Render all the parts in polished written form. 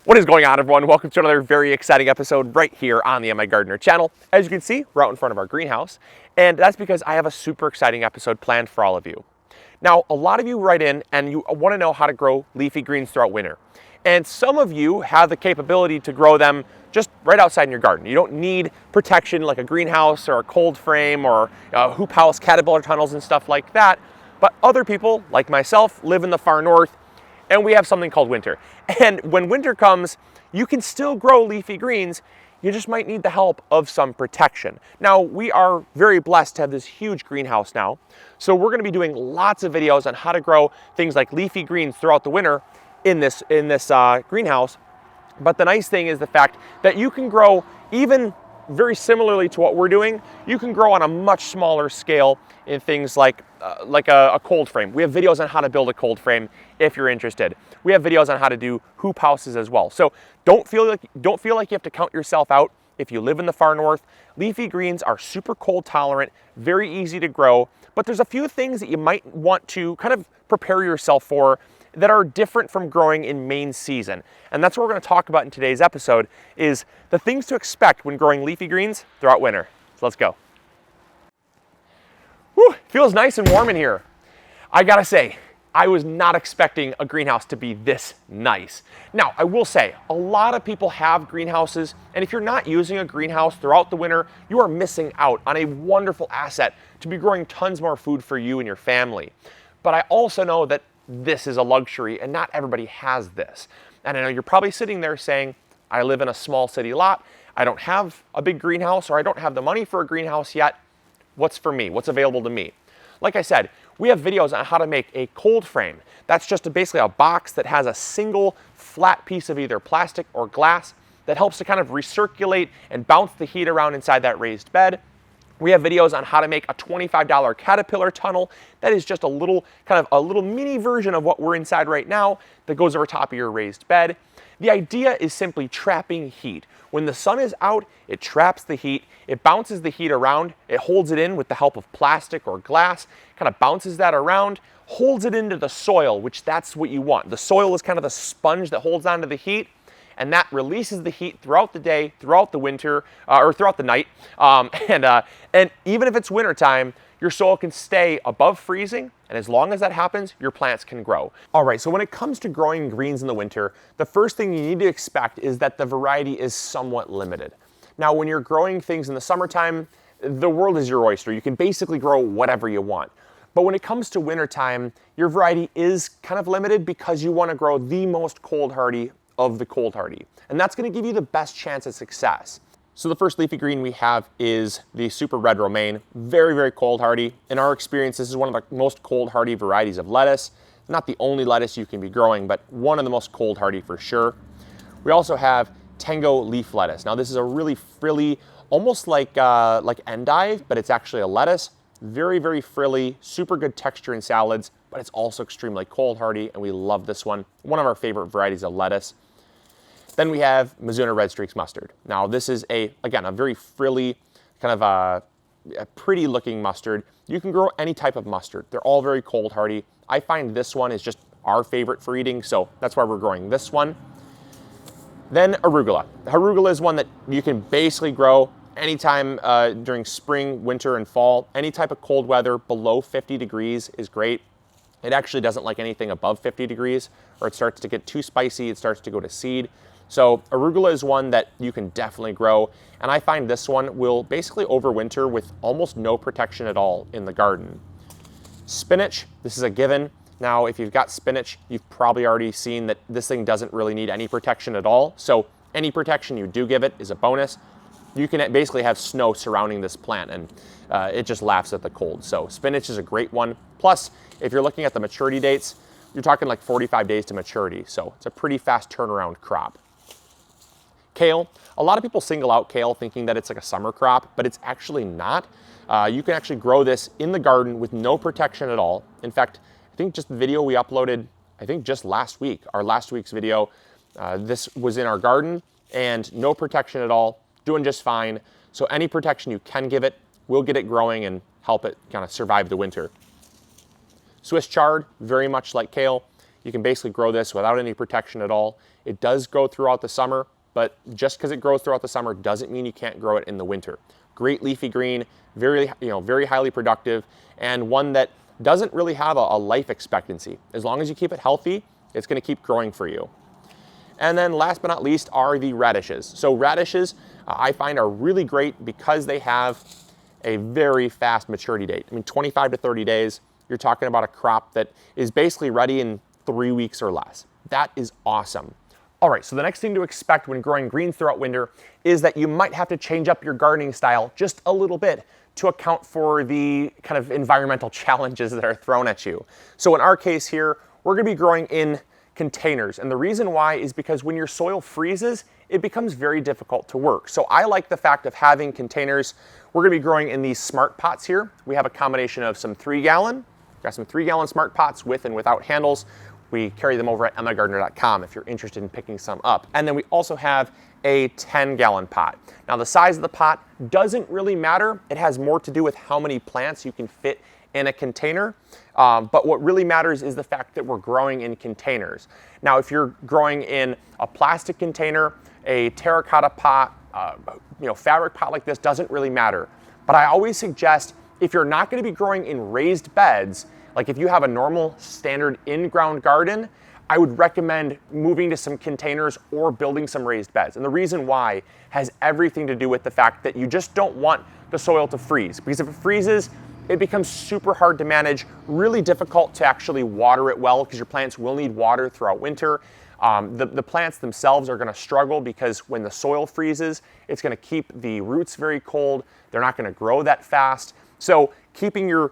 What is going on, everyone? Welcome to another very exciting episode right here on the MI Gardener channel. As you can see, we're out in front of our greenhouse, and that's because I have a super exciting episode planned for all of you. Now, a lot of you write in and you want to know how to grow leafy greens throughout winter. And some of you have the capability to grow them just right outside in your garden. You don't need protection like a greenhouse or a cold frame or hoop house, caterpillar tunnels and stuff like that. But other people, like myself, live in the far north, and we have something called winter. And when winter comes, you can still grow leafy greens. You just might need the help of some protection. Now, we are very blessed to have this huge greenhouse now. So we're gonna be doing lots of videos on how to grow things like leafy greens throughout the winter in this greenhouse. But the nice thing is the fact that you can grow even very similarly to what we're doing. You can grow on a much smaller scale in things like a cold frame. We have videos on how to build a cold frame if you're interested. We have videos on how to do hoop houses as well. So don't feel like you have to count yourself out if you live in the far north. Leafy greens are super cold tolerant, very easy to grow, but there's a few things that you might want to kind of prepare yourself for that are different from growing in main season. And that's what we're going to talk about in today's episode, is the things to expect when growing leafy greens throughout winter. So let's go. Whew, feels nice and warm in here. I gotta say, I was not expecting a greenhouse to be this nice. Now, I will say, a lot of people have greenhouses, and if you're not using a greenhouse throughout the winter, you are missing out on a wonderful asset to be growing tons more food for you and your family. But I also know that this is a luxury, and not everybody has this. And I know you're probably sitting there saying, I live in a small city lot, I don't have a big greenhouse, or I don't have the money for a greenhouse yet. What's for me? What's available to me? Like I said, we have videos on how to make a cold frame. That's just basically a box that has a single flat piece of either plastic or glass that helps to kind of recirculate and bounce the heat around inside that raised bed. We have videos on how to make a $25 caterpillar tunnel. That is just a little mini version of what we're inside right now that goes over top of your raised bed. The idea is simply trapping heat. When the sun is out, it traps the heat, it bounces the heat around, it holds it in with the help of plastic or glass, kind of bounces that around, holds it into the soil, which that's what you want. The soil is kind of the sponge that holds onto the heat, and that releases the heat throughout the day, throughout the winter, or throughout the night. And even if it's wintertime, your soil can stay above freezing, and as long as that happens, your plants can grow. All right, so when it comes to growing greens in the winter, the first thing you need to expect is that the variety is somewhat limited. Now, when you're growing things in the summertime, the world is your oyster. You can basically grow whatever you want. But when it comes to wintertime, your variety is kind of limited because you want to grow the most cold hardy of the cold hardy. And that's going to give you the best chance at success. So the first leafy green we have is the Super Red Romaine. Very, very cold hardy. In our experience, this is one of the most cold hardy varieties of lettuce. Not the only lettuce you can be growing, but one of the most cold hardy for sure. We also have Tango leaf lettuce. Now this is a really frilly, almost like endive, but it's actually a lettuce. Very, very frilly, super good texture in salads, but it's also extremely cold hardy, and we love this one. One of our favorite varieties of lettuce. Then we have Mizuna Red Streaks mustard. Now this is again, a very frilly, kind of a pretty looking mustard. You can grow any type of mustard. They're all very cold hardy. I find this one is just our favorite for eating, so that's why we're growing this one. Then arugula. Arugula is one that you can basically grow anytime during spring, winter, and fall. Any type of cold weather below 50 degrees is great. It actually doesn't like anything above 50 degrees, or it starts to get too spicy, it starts to go to seed. So arugula is one that you can definitely grow, and I find this one will basically overwinter with almost no protection at all in the garden. Spinach, this is a given. Now, if you've got spinach, you've probably already seen that this thing doesn't really need any protection at all. So any protection you do give it is a bonus. You can basically have snow surrounding this plant, and it just laughs at the cold. So spinach is a great one. Plus, if you're looking at the maturity dates, you're talking like 45 days to maturity. So it's a pretty fast turnaround crop. Kale, a lot of people single out kale thinking that it's like a summer crop, but it's actually not. You can actually grow this in the garden with no protection at all. In fact, I think just the video we uploaded, I think just last week, our last week's video, this was in our garden and no protection at all, doing just fine. So any protection you can give it will get it growing and help it kind of survive the winter. Swiss chard, very much like kale. You can basically grow this without any protection at all. It does grow throughout the summer, but just because it grows throughout the summer doesn't mean you can't grow it in the winter. Great leafy green, very highly productive, and one that doesn't really have a life expectancy. As long as you keep it healthy, it's going to keep growing for you. And then last but not least are the radishes. So radishes I find are really great because they have a very fast maturity date. I mean, 25 to 30 days, you're talking about a crop that is basically ready in 3 weeks or less. That is awesome. All right, so the next thing to expect when growing greens throughout winter is that you might have to change up your gardening style just a little bit to account for the kind of environmental challenges that are thrown at you. So in our case here, we're gonna be growing in containers. And the reason why is because when your soil freezes, it becomes very difficult to work. So I like the fact of having containers. We're gonna be growing in these smart pots here. We have a combination of some 3-gallon, got some 3-gallon smart pots with and without handles. We carry them over at emmagardener.com if you're interested in picking some up. And then we also have a 10-gallon pot. Now the size of the pot doesn't really matter. It has more to do with how many plants you can fit in a container. But what really matters is the fact that we're growing in containers. Now, if you're growing in a plastic container, a terracotta pot, fabric pot like this doesn't really matter. But I always suggest if you're not going to be growing in raised beds, like if you have a normal standard in-ground garden, I would recommend moving to some containers or building some raised beds. And the reason why has everything to do with the fact that you just don't want the soil to freeze. Because if it freezes, it becomes super hard to manage, really difficult to actually water it well because your plants will need water throughout winter. The plants themselves are going to struggle because when the soil freezes, it's going to keep the roots very cold. They're not going to grow that fast. So keeping your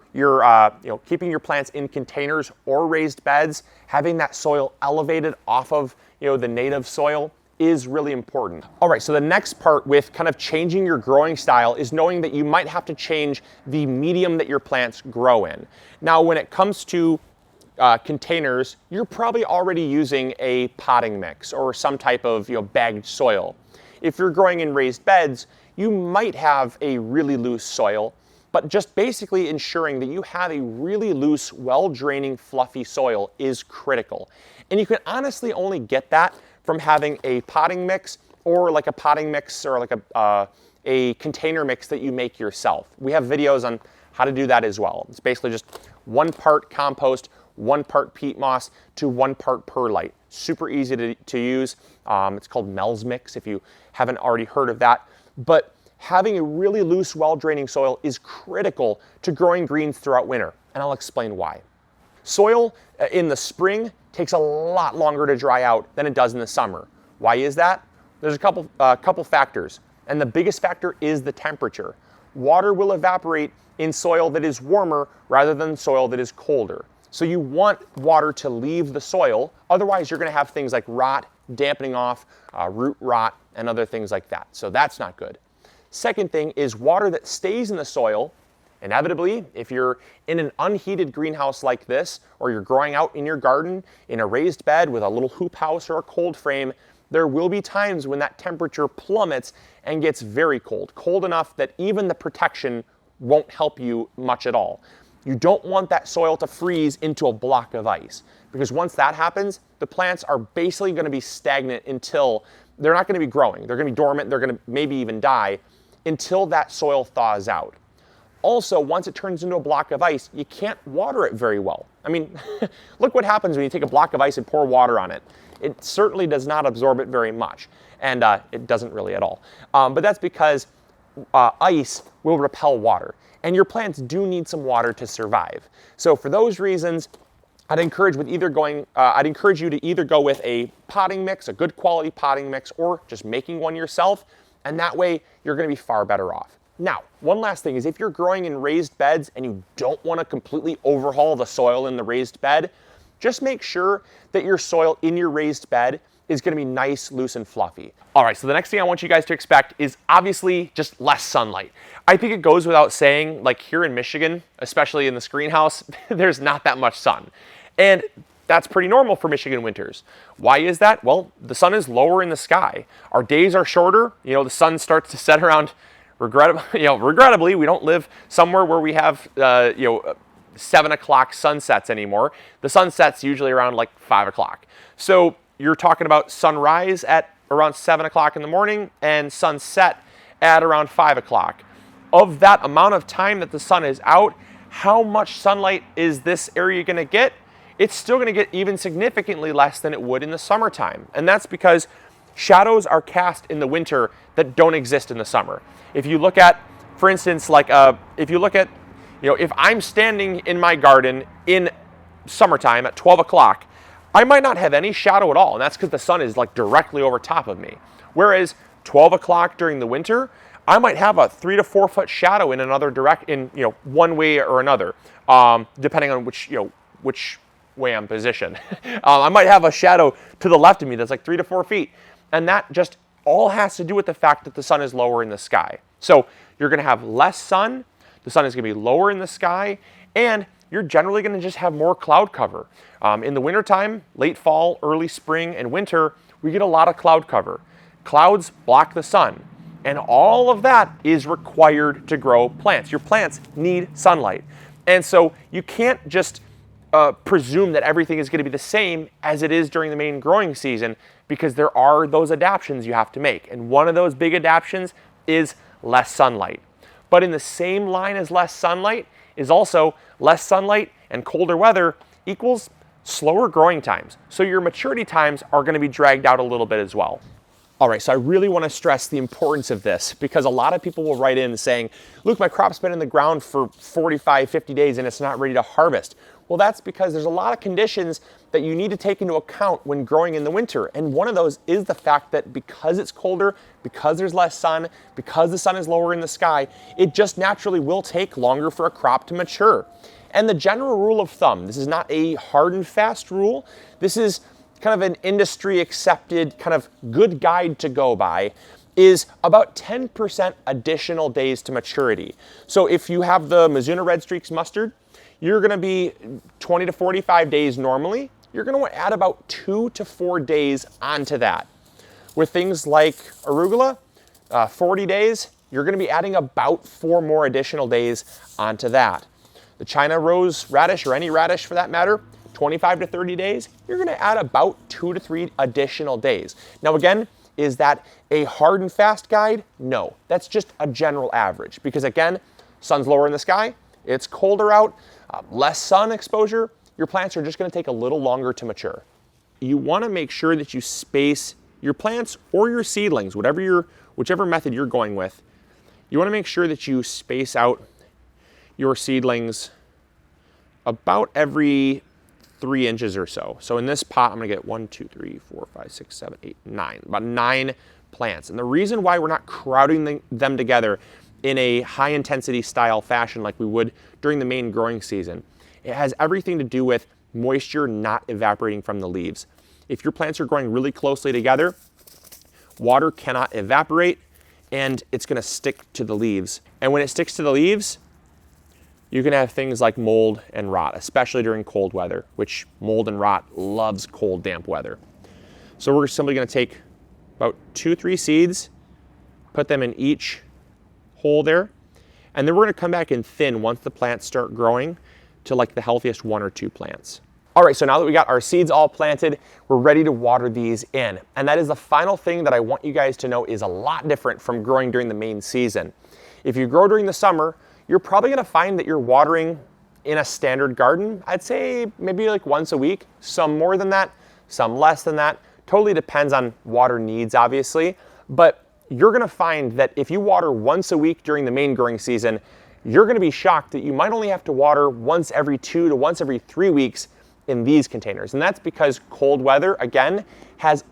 plants in containers or raised beds, having that soil elevated off of the native soil is really important. All right, so the next part with kind of changing your growing style is knowing that you might have to change the medium that your plants grow in. Now, when it comes to containers, you're probably already using a potting mix or some type of bagged soil. If you're growing in raised beds, you might have a really loose soil, but just basically ensuring that you have a really loose, well-draining, fluffy soil is critical. And you can honestly only get that from having a potting mix or like a potting mix or like a container mix that you make yourself. We have videos on how to do that as well. It's basically just 1 part compost, 1 part peat moss to 1 part perlite. Super easy to use. It's called Mel's Mix if you haven't already heard of that. But having a really loose, well-draining soil is critical to growing greens throughout winter, and I'll explain why. Soil in the spring takes a lot longer to dry out than it does in the summer. Why is that? There's a couple factors, and the biggest factor is the temperature. Water will evaporate in soil that is warmer rather than soil that is colder. So you want water to leave the soil, otherwise you're going to have things like rot, dampening off, root rot, and other things like that. So that's not good. Second thing is water that stays in the soil. Inevitably, if you're in an unheated greenhouse like this, or you're growing out in your garden in a raised bed with a little hoop house or a cold frame, there will be times when that temperature plummets and gets very cold, cold enough that even the protection won't help you much at all. You don't want that soil to freeze into a block of ice, because once that happens, the plants are basically going to be stagnant until they're not going to be growing. They're going to be dormant. They're going to maybe even die until that soil thaws out. Also, once it turns into a block of ice, you can't water it very well. I mean, look what happens when you take a block of ice and pour water on it. It certainly does not absorb it very much, and it doesn't really at all. But that's because ice will repel water, and your plants do need some water to survive. So for those reasons, I'd encourage you to either go with a potting mix, a good quality potting mix, or just making one yourself, and that way you're going to be far better off. Now, one last thing is if you're growing in raised beds and you don't want to completely overhaul the soil in the raised bed, just make sure that your soil in your raised bed is going to be nice, loose, and fluffy. All right, so the next thing I want you guys to expect is obviously just less sunlight. I think it goes without saying, like here in Michigan, especially in this greenhouse, there's not that much sun. And that's pretty normal for Michigan winters. Why is that? Well, the sun is lower in the sky. Our days are shorter. The sun starts to set around, regrettably, we don't live somewhere where we have, 7 o'clock sunsets anymore. The sun sets usually around like 5 o'clock. So you're talking about sunrise at around 7 o'clock in the morning and sunset at around 5 o'clock. Of that amount of time that the sun is out, how much sunlight is this area going to get? It's still going to get even significantly less than it would in the summertime. And that's because shadows are cast in the winter that don't exist in the summer. If you look at, for instance, like if I'm standing in my garden in summertime at 12 o'clock, I might not have any shadow at all, and that's because the sun is like directly over top of me. Whereas 12 o'clock during the winter, I might have a 3 to 4 foot shadow in another one way or another, depending on which way I'm positioned. I might have a shadow to the left of me that's like 3 to 4 feet, and that just all has to do with the fact that the sun is lower in the sky. So you're going to have less sun, the sun is going to be lower in the sky, and you're generally going to just have more cloud cover. In the wintertime, late fall, early spring, and winter, we get a lot of cloud cover. Clouds block the sun, and all of that is required to grow plants. Your plants need sunlight. And so you can't just presume that everything is going to be the same as it is during the main growing season, because there are those adaptations you have to make. And one of those big adaptations is less sunlight. But in the same line as less sunlight is also less sunlight and colder weather equals slower growing times. So your maturity times are going to be dragged out a little bit as well. All right, so I really want to stress the importance of this, because a lot of people will write in saying, Luke, my crop's been in the ground for 45, 50 days and it's not ready to harvest. Well, that's because there's a lot of conditions that you need to take into account when growing in the winter. And one of those is the fact that because it's colder, because there's less sun, because the sun is lower in the sky, it just naturally will take longer for a crop to mature. And the general rule of thumb, this is not a hard and fast rule, this is kind of an industry accepted kind of good guide to go by, is about 10% additional days to maturity. So if you have the Mizuna Red Streaks mustard, you're going to be 20 to 45 days normally. You're going to add about 2 to 4 days onto that. With things like arugula, 40 days, you're going to be adding about 4 more additional days onto that. The China rose radish, or any radish for that matter, 25 to 30 days, you're going to add about 2 to 3 additional days. Now again, is that a hard and fast guide? No, that's just a general average, because again, sun's lower in the sky, it's colder out, less sun exposure, your plants are just going to take a little longer to mature. You want to make sure that you space your plants or your seedlings, whichever method you're going with. You want to make sure that you space out your seedlings about every 3 inches or so. So in this pot, I'm going to get 1, 2, 3, 4, 5, 6, 7, 8, 9, about 9 plants. And the reason why we're not crowding them together in a high intensity style fashion like we would during the main growing season, it has everything to do with moisture not evaporating from the leaves. If your plants are growing really closely together, water cannot evaporate and it's going to stick to the leaves. And when it sticks to the leaves, you can have things like mold and rot, especially during cold weather, which mold and rot loves cold, damp weather. So we're simply going to take about 2, 3 seeds, put them in each hole there, and then we're going to come back and thin once the plants start growing to like the healthiest 1 or 2 plants. All right, so now that we got our seeds all planted, we're ready to water these in. And that is the final thing that I want you guys to know is a lot different from growing during the main season. If you grow during the summer, you're probably going to find that you're watering in a standard garden. I'd say maybe like once a week, some more than that, some less than that. Totally depends on water needs, obviously. But you're going to find that if you water once a week during the main growing season, you're going to be shocked that you might only have to water once every 2 to once every 3 weeks in these containers. And that's because cold weather, again,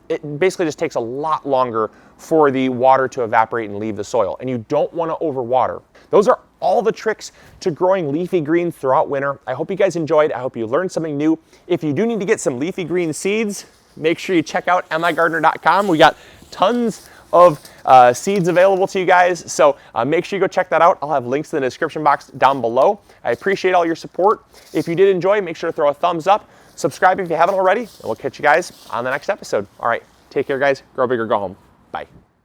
it basically just takes a lot longer for the water to evaporate and leave the soil. And you don't want to overwater. Those are all the tricks to growing leafy greens throughout winter. I hope you guys enjoyed. I hope you learned something new. If you do need to get some leafy green seeds, make sure you check out migardener.com. We got tons of seeds available to you guys. So make sure you go check that out. I'll have links in the description box down below. I appreciate all your support. If you did enjoy, make sure to throw a thumbs up. Subscribe if you haven't already, and we'll catch you guys on the next episode. All right, take care, guys. Grow big or go home. Bye.